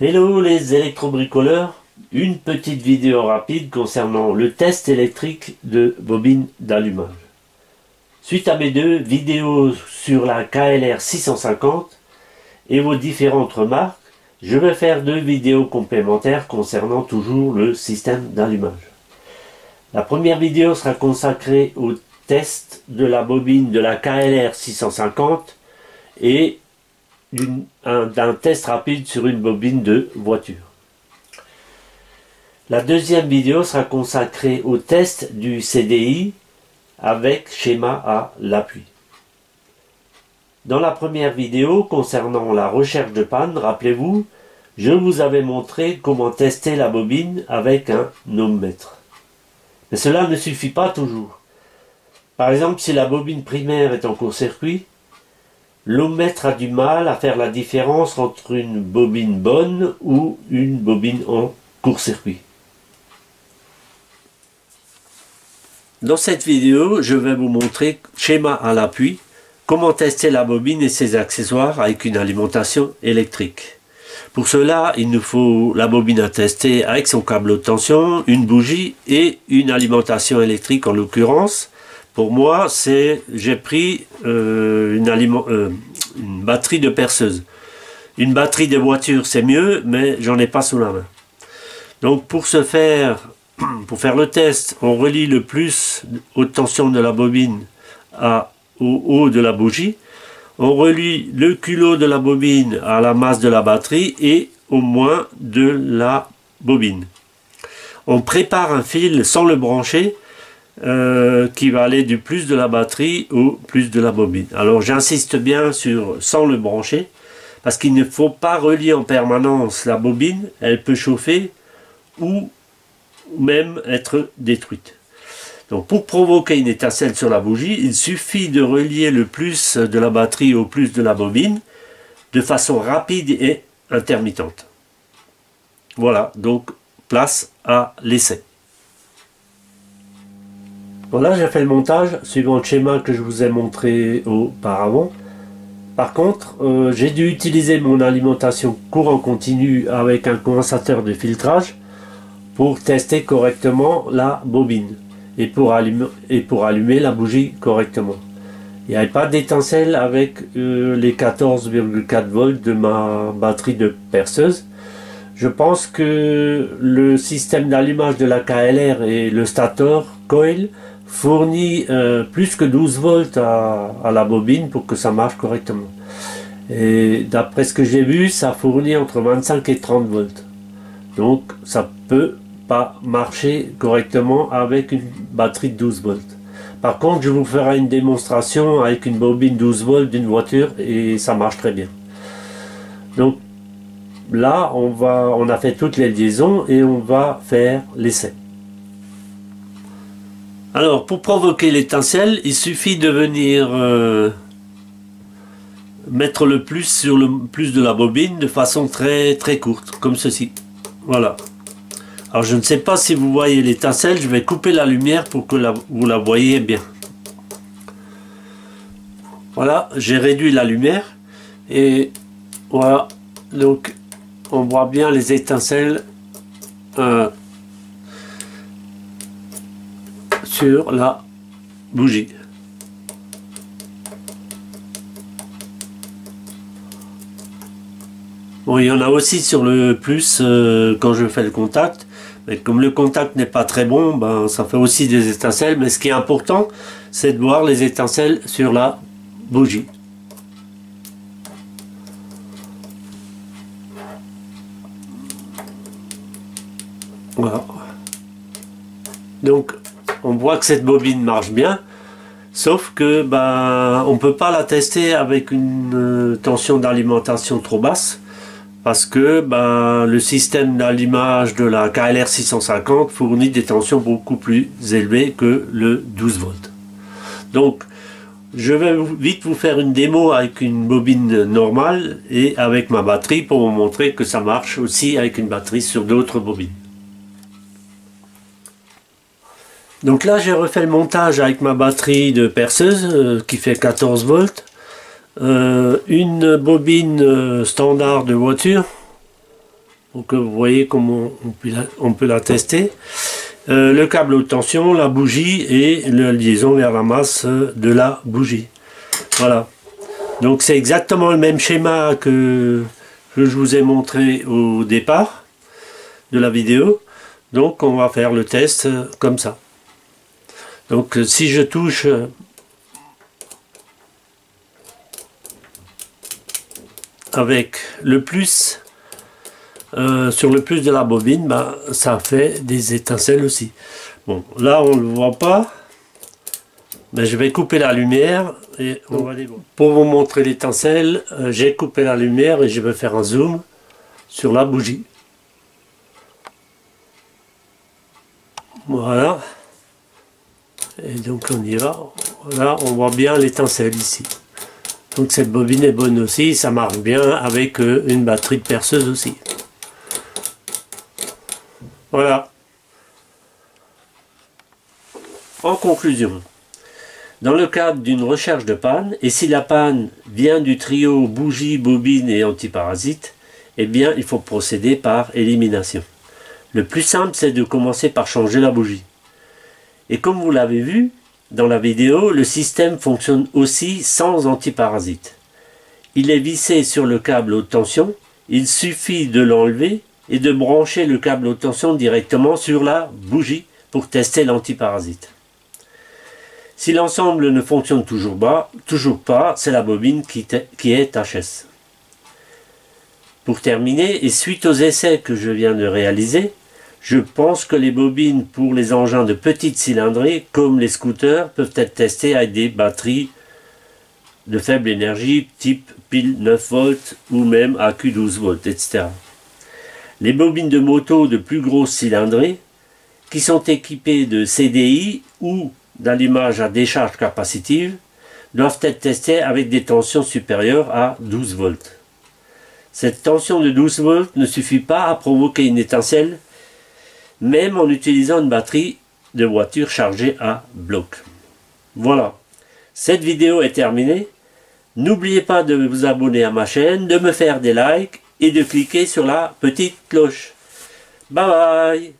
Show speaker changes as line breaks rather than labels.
Hello les électrobricoleurs, une petite vidéo rapide concernant le test électrique de bobine d'allumage. Suite à mes deux vidéos sur la KLR 650 et vos différentes remarques, je vais faire deux vidéos complémentaires concernant toujours le système d'allumage. La première vidéo sera consacrée au test de la bobine de la KLR 650 et d'un test rapide sur une bobine de voiture. La deuxième vidéo sera consacrée au test du CDI avec schéma à l'appui. Dans la première vidéo concernant la recherche de panne, rappelez-vous, je vous avais montré comment tester la bobine avec un ohmmètre. Mais cela ne suffit pas toujours. Par exemple, si la bobine primaire est en court-circuit, l'ohmmètre a du mal à faire la différence entre une bobine bonne ou une bobine en court-circuit. Dans cette vidéo, je vais vous montrer, schéma à l'appui, comment tester la bobine et ses accessoires avec une alimentation électrique. Pour cela, il nous faut la bobine à tester avec son câble haute tension, une bougie et une alimentation électrique en l'occurrence. Pour moi, j'ai pris une batterie de perceuse. Une batterie de voiture, c'est mieux, mais j'en ai pas sous la main. Donc pour faire le test, on relie le plus haute tension de la bobine au haut de la bougie. On relie le culot de la bobine à la masse de la batterie et au moins de la bobine. On prépare un fil sans le brancher, qui va aller du plus de la batterie au plus de la bobine. Alors j'insiste bien sur sans le brancher, parce qu'il ne faut pas relier en permanence la bobine, elle peut chauffer ou même être détruite. Donc pour provoquer une étincelle sur la bougie, il suffit de relier le plus de la batterie au plus de la bobine, de façon rapide et intermittente. Voilà, donc place à l'essai. Voilà, j'ai fait le montage suivant le schéma que je vous ai montré auparavant. Par contre, j'ai dû utiliser mon alimentation courant continu avec un condensateur de filtrage pour tester correctement la bobine et pour allumer la bougie correctement. Il n'y avait pas d'étincelle avec les 14,4 volts de ma batterie de perceuse. Je pense que le système d'allumage de la KLR et le stator coil fournit plus que 12 volts à la bobine pour que ça marche correctement. Et d'après ce que j'ai vu, ça fournit entre 25 et 30 volts. Donc ça peut pas marcher correctement avec une batterie de 12 volts. Par contre, je vous ferai une démonstration avec une bobine 12 volts d'une voiture et ça marche très bien. Donc là, on a fait toutes les liaisons et on va faire l'essai. Alors, pour provoquer l'étincelle, il suffit de venir mettre le plus sur le plus de la bobine de façon très courte, comme ceci. Voilà. Alors, je ne sais pas si vous voyez l'étincelle, je vais couper la lumière pour que vous la voyez bien. Voilà, j'ai réduit la lumière et voilà, donc on voit bien les étincelles sur la bougie. Bon, il y en a aussi sur le plus quand je fais le contact, mais comme le contact n'est pas très bon, ben, ça fait aussi des étincelles, mais ce qui est important, c'est de voir les étincelles sur la bougie. Voilà. Donc on voit que cette bobine marche bien, sauf que on peut pas la tester avec une tension d'alimentation trop basse, parce que le système d'allumage de la KLR 650 fournit des tensions beaucoup plus élevées que le 12 volts. Donc je vais vite vous faire une démo avec une bobine normale et avec ma batterie pour vous montrer que ça marche aussi avec une batterie sur d'autres bobines. Donc là j'ai refait le montage avec ma batterie de perceuse qui fait 14 volts, une bobine standard de voiture Donc vous voyez comment on peut la tester. Le câble haute tension, la bougie et la liaison vers la masse de la bougie. Voilà. Donc c'est exactement le même schéma que je vous ai montré au départ de la vidéo. Donc on va faire le test comme ça. Donc si je touche avec le plus sur le plus de la bobine, bah, ça fait des étincelles aussi. Bon, là on ne le voit pas, mais je vais couper la lumière et on va les voir. Pour vous montrer l'étincelle, j'ai coupé la lumière et je vais faire un zoom sur la bougie. Voilà. Et donc on y va. Voilà, on voit bien l'étincelle ici. Donc cette bobine est bonne aussi, ça marche bien avec une batterie de perceuse aussi. Voilà. En conclusion, dans le cadre d'une recherche de panne, et si la panne vient du trio bougie, bobine et antiparasite, eh bien il faut procéder par élimination. Le plus simple, c'est de commencer par changer la bougie. Et comme vous l'avez vu dans la vidéo, le système fonctionne aussi sans antiparasite. Il est vissé sur le câble haute tension, il suffit de l'enlever et de brancher le câble haute tension directement sur la bougie pour tester l'antiparasite. Si l'ensemble ne fonctionne toujours pas, c'est la bobine qui est HS. Pour terminer, et suite aux essais que je viens de réaliser, je pense que les bobines pour les engins de petite cylindrée, comme les scooters, peuvent être testées avec des batteries de faible énergie, type pile 9 volts ou même accu 12 volts, etc. Les bobines de moto de plus grosse cylindrée, qui sont équipées de CDI ou d'allumage à décharge capacitive, doivent être testées avec des tensions supérieures à 12 volts. Cette tension de 12 volts ne suffit pas à provoquer une étincelle, même en utilisant une batterie de voiture chargée à bloc. Voilà, cette vidéo est terminée. N'oubliez pas de vous abonner à ma chaîne, de me faire des likes et de cliquer sur la petite cloche. Bye bye.